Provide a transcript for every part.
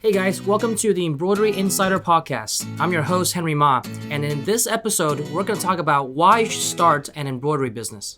Hey guys, welcome to the Embroidery Insider podcast. I'm your host, Henry Ma, and in this episode, we're going to talk about why you should start an embroidery business.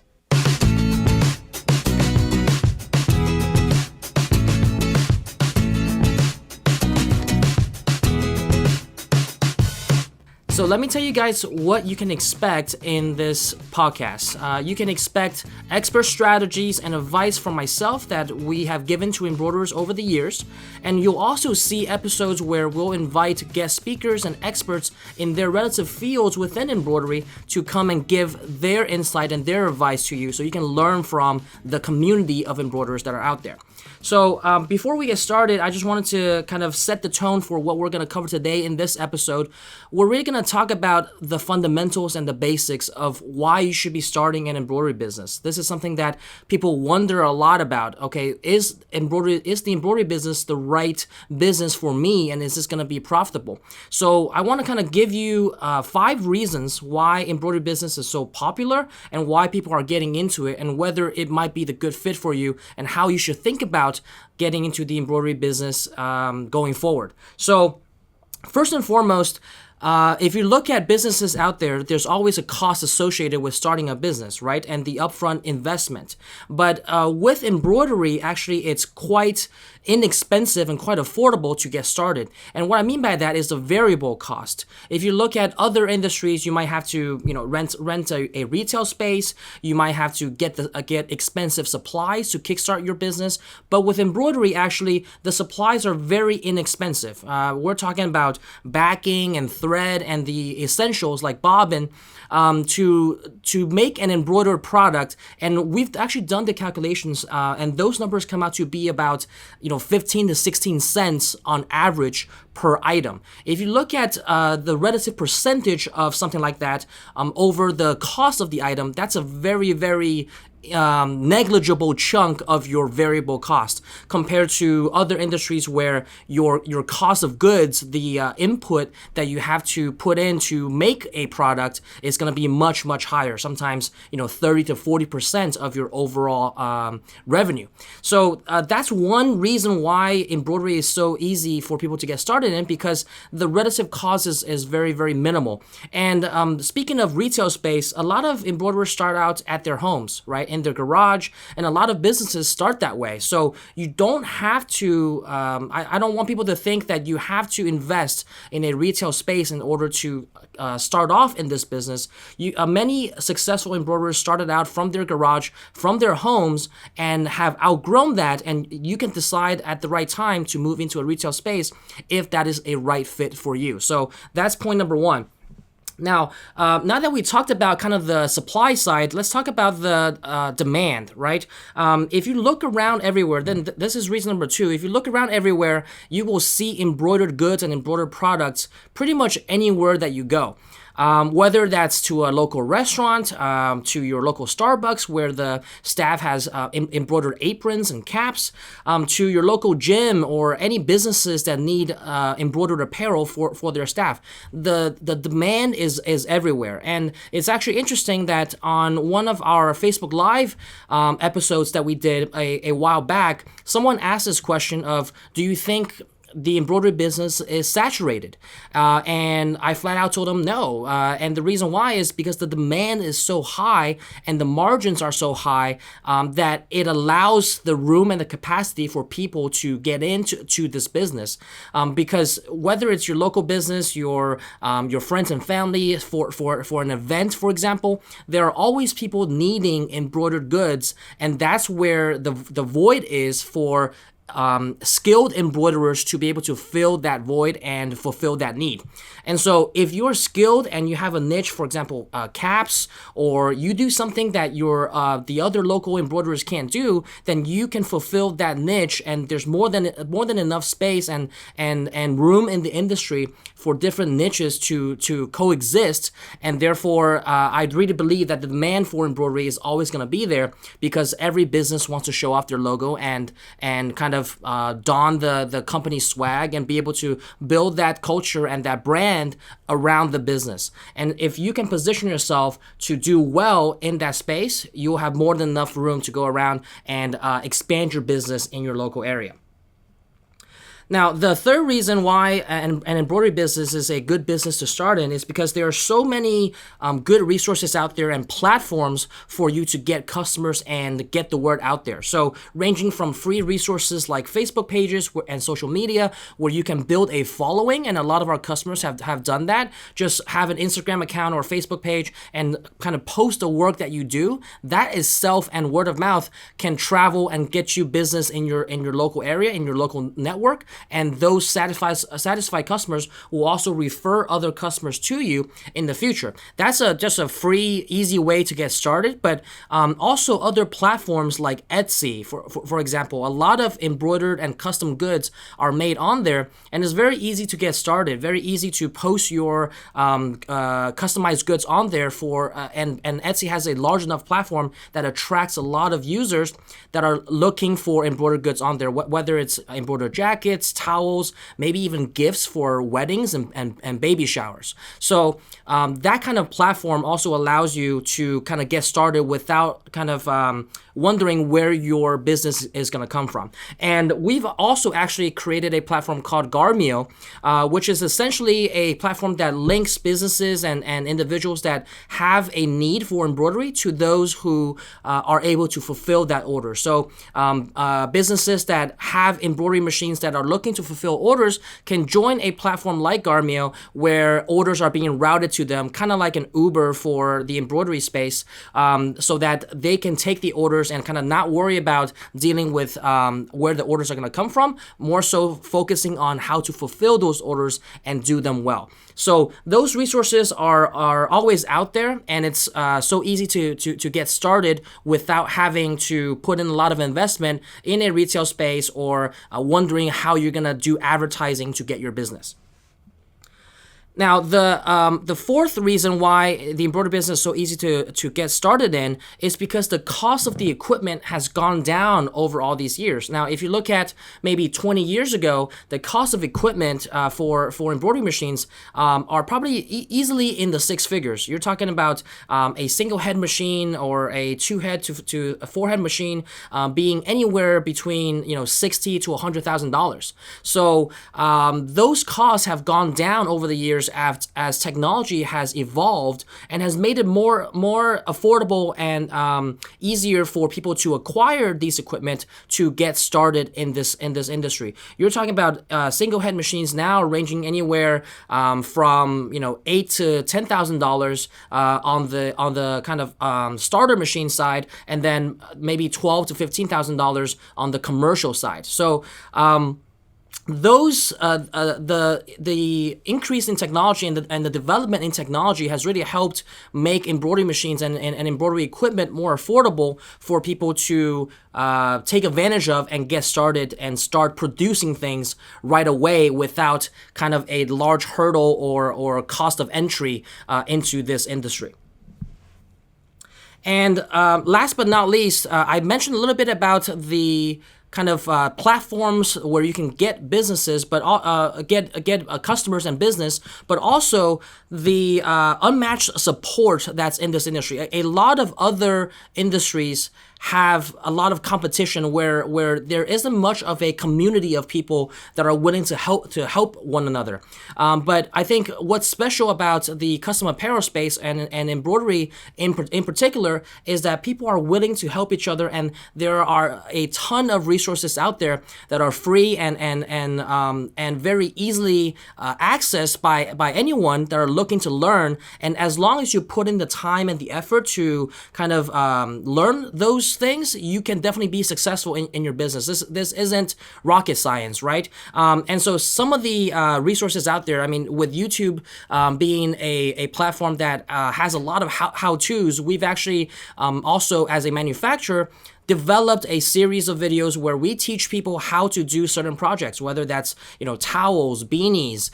So let me tell you guys what you can expect in this podcast. You can expect expert strategies and advice from myself that we have given to embroiderers over the years. And you'll also see episodes where we'll invite guest speakers and experts in their relative fields within embroidery to come and give their insight and their advice to you so you can learn from the community of embroiderers that are out there. So before we get started, I just wanted to kind of set the tone for what we're going to cover today in this episode. We're really going to talk about the fundamentals and the basics of why you should be starting an embroidery business. This is something that people wonder a lot about. Okay, is the embroidery business the right business for me, and is this going to be profitable? So I want to kind of give you 5 reasons why embroidery business is so popular and why people are getting into it, and whether it might be the good fit for you and how you should think about getting into the embroidery business going forward. So first and foremost, if you look at businesses out there, there's always a cost associated with starting a business, right? And the upfront investment. But with embroidery, actually, it's quite inexpensive and quite affordable to get started. And what I mean by that is the variable cost. If you look at other industries, you might have to, rent a retail space. You might have to get expensive supplies to kickstart your business. But with embroidery, actually, the supplies are very inexpensive. We're talking about backing and thread and the essentials like bobbin to make an embroidered product. And we've actually done the calculations, and those numbers come out to be about 15 to 16 cents on average per item. If you look at the relative percentage of something like that over the cost of the item, that's a very, very negligible chunk of your variable cost compared to other industries where your cost of goods, the input that you have to put in to make a product is going to be much, much higher, sometimes 30 to 40% of your overall revenue. So that's one reason why embroidery is so easy for people to get started in, because the relative cost is very, very minimal. And speaking of retail space, a lot of embroiderers start out at their homes, right, in their garage, and a lot of businesses start that way. So you don't have to, I don't want people to think that you have to invest in a retail space in order to start off in this business. Many successful embroiderers started out from their garage, from their homes, and have outgrown that, and you can decide at the right time to move into a retail space if that is a right fit for you. So that's point number 1. Now that we talked about kind of the supply side, let's talk about the demand, right? If you look around everywhere, then this is reason number 2. If you look around everywhere, you will see embroidered goods and embroidered products pretty much anywhere that you go. Whether that's to a local restaurant, to your local Starbucks where the staff has embroidered aprons and caps, to your local gym or any businesses that need embroidered apparel for their staff. The demand is everywhere. And it's actually interesting that on one of our Facebook Live episodes that we did a while back, someone asked this question of, do you think the embroidery business is saturated? And I flat out told them no. And the reason why is because the demand is so high and the margins are so high that it allows the room and the capacity for people to get into this business. Because whether it's your local business, your friends and family, for an event, for example, there are always people needing embroidered goods, and that's where the void is for skilled embroiderers to be able to fill that void and fulfill that need. And so if you're skilled and you have a niche, for example, caps, or you do something that the other local embroiderers can't do, then you can fulfill that niche, and there's more than enough space and room in the industry for different niches to coexist. And therefore, I really believe that the demand for embroidery is always going to be there, because every business wants to show off their logo and kind of don the company swag and be able to build that culture and that brand around the business. And if you can position yourself to do well in that space, you'll have more than enough room to go around and expand your business in your local area. Now, the third reason why an embroidery business is a good business to start in is because there are so many good resources out there and platforms for you to get customers and get the word out there. So ranging from free resources like Facebook pages and social media where you can build a following, and a lot of our customers have done that. Just have an Instagram account or Facebook page and kind of post the work that you do. That is self and word of mouth can travel and get you business in your local area, in your local network. And those satisfied customers will also refer other customers to you in the future. That's just a free, easy way to get started. But also other platforms like Etsy, for example, a lot of embroidered and custom goods are made on there, and it's very easy to get started. Very easy to post your customized goods on there and Etsy has a large enough platform that attracts a lot of users that are looking for embroidered goods on there, whether it's embroidered jackets, towels, maybe even gifts for weddings and baby showers. So that kind of platform also allows you to kind of get started without kind of wondering where your business is going to come from. And we've also actually created a platform called Garmio, which is essentially a platform that links businesses and individuals that have a need for embroidery to those who are able to fulfill that order. So businesses that have embroidery machines that are looking to fulfill orders can join a platform like Garmio where orders are being routed to them, kind of like an Uber for the embroidery space, so that they can take the orders and kind of not worry about dealing with where the orders are going to come from, more so focusing on how to fulfill those orders and do them well. So those resources are always out there, and it's so easy to get started without having to put in a lot of investment in a retail space or wondering how you're going to do advertising to get your business. Now, the fourth reason why the embroidery business is so easy to get started in is because the cost of the equipment has gone down over all these years. Now, if you look at maybe 20 years ago, the cost of equipment for embroidery machines are probably easily in the six figures. You're talking about a single head machine or a two head to a four head machine being anywhere between $60,000 to $100,000. So those costs have gone down over the years as technology has evolved and has made it more affordable and easier for people to acquire these equipment to get started in this industry. You're talking about single head machines now ranging anywhere from $8,000 to $10,000 on the kind of starter machine side, and then maybe $12,000 to $15,000 on the commercial side. So those the increase in technology and the development in technology has really helped make embroidery machines and embroidery equipment more affordable for people to take advantage of and get started and start producing things right away without kind of a large hurdle or cost of entry into this industry. And last but not least, I mentioned a little bit about the kind of platforms where you can get businesses, but get customers and business, but also the unmatched support that's in this industry. A lot of other industries have a lot of competition where there isn't much of a community of people that are willing to help one another. But I think what's special about the custom apparel space and embroidery in particular is that people are willing to help each other, and there are a ton of resources out there that are free and very easily accessed by anyone that are looking to learn. And as long as you put in the time and the effort to kind of learn those things, you can definitely be successful in your business. This isn't rocket science, right? And so some of the resources out there, I mean, with YouTube being a platform that has a lot of how-tos, we've actually also, as a manufacturer, developed a series of videos where we teach people how to do certain projects, whether that's towels, beanies,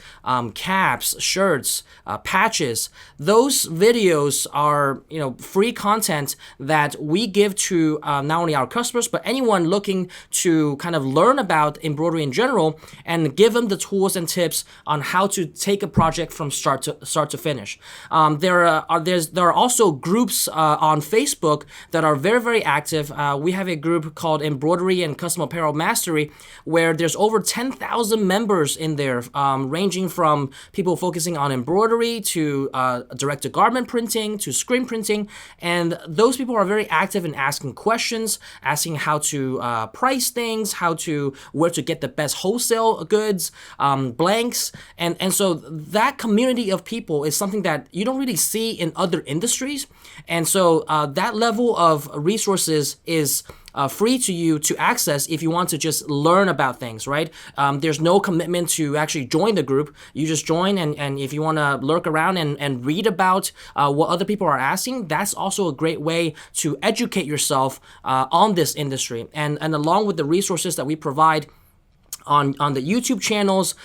caps, shirts, patches. Those videos are free content that we give to not only our customers but anyone looking to kind of learn about embroidery in general, and give them the tools and tips on how to take a project from start to finish. There are also groups on Facebook that are very, very active. we have a group called Embroidery and Custom Apparel Mastery, where there's over 10,000 members in there, ranging from people focusing on embroidery to direct-to-garment printing to screen printing. And those people are very active in asking questions, asking how to price things, where to get the best wholesale goods, blanks. And so that community of people is something that you don't really see in other industries. And so that level of resources is free to you to access if you want to just learn about things, right? There's no commitment to actually join the group. You just join, and if you want to lurk around and read about what other people are asking, that's also a great way to educate yourself on this industry. And along with the resources that we provide on the YouTube channels,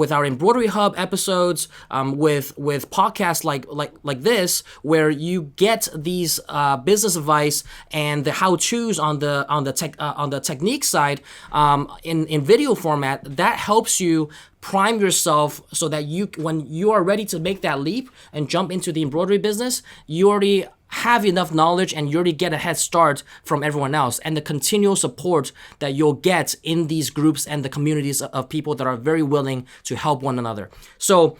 with our Embroidery Hub episodes, with podcasts like this, where you get these business advice and the how-tos on the technique side, in video format, that helps you prime yourself so that when you are ready to make that leap and jump into the embroidery business, you already have enough knowledge and you already get a head start from everyone else, and the continual support that you'll get in these groups and the communities of people that are very willing to help one another. So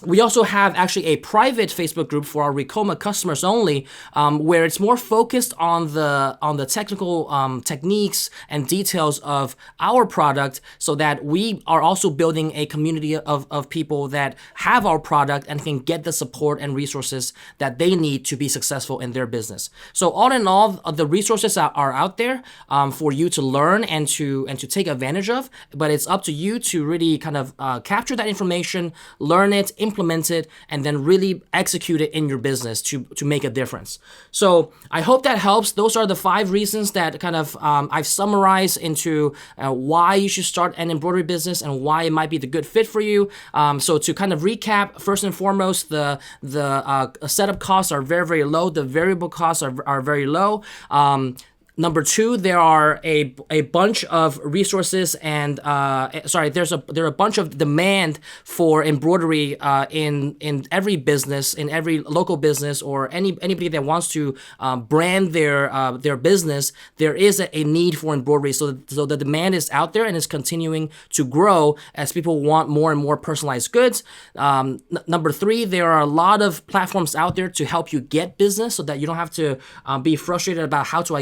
we also have actually a private Facebook group for our Ricoma customers only, where it's more focused on the technical techniques and details of our product, so that we are also building a community of people that have our product and can get the support and resources that they need to be successful in their business. So all in all, the resources are out there for you to learn and to take advantage of, but it's up to you to really kind of capture that information, learn it, implement it, and then really execute it in your business to make a difference. So I hope that helps. Those are the 5 reasons that kind of I've summarized into why you should start an embroidery business and why it might be the good fit for you. So to kind of recap, first and foremost, the setup costs are very, very low. The variable costs are very low. Number 2, there are a bunch of resources and there are a bunch of demand for embroidery in every business, in every local business, or anybody that wants to brand their business. There is a need for embroidery, so the demand is out there and is continuing to grow as people want more and more personalized goods. Number 3, there are a lot of platforms out there to help you get business, so that you don't have to be frustrated about how do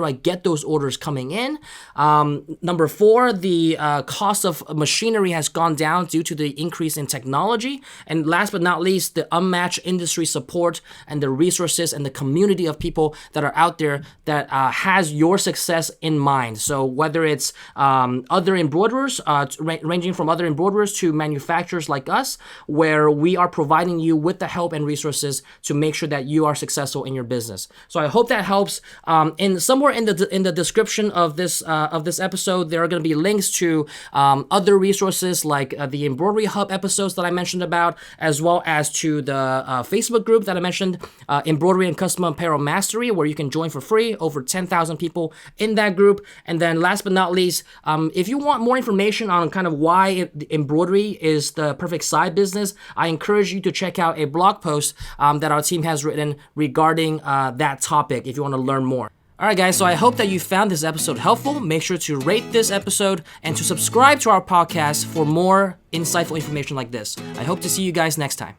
I get those orders coming in. Number 4, the cost of machinery has gone down due to the increase in technology. And last but not least, the unmatched industry support and the resources and the community of people that are out there that has your success in mind. So whether it's other embroiderers, ranging from other embroiderers to manufacturers like us, where we are providing you with the help and resources to make sure that you are successful in your business. So I hope that helps. Somewhere in the description of this episode, there are going to be links to other resources like the Embroidery Hub episodes that I mentioned about, as well as to the Facebook group that I mentioned, Embroidery and Custom Apparel Mastery, where you can join for free. Over 10,000 people in that group. And then last but not least, if you want more information on kind of why embroidery is the perfect side business, I encourage you to check out a blog post that our team has written regarding that topic if you want to learn more. Alright guys, so I hope that you found this episode helpful. Make sure to rate this episode and to subscribe to our podcast for more insightful information like this. I hope to see you guys next time.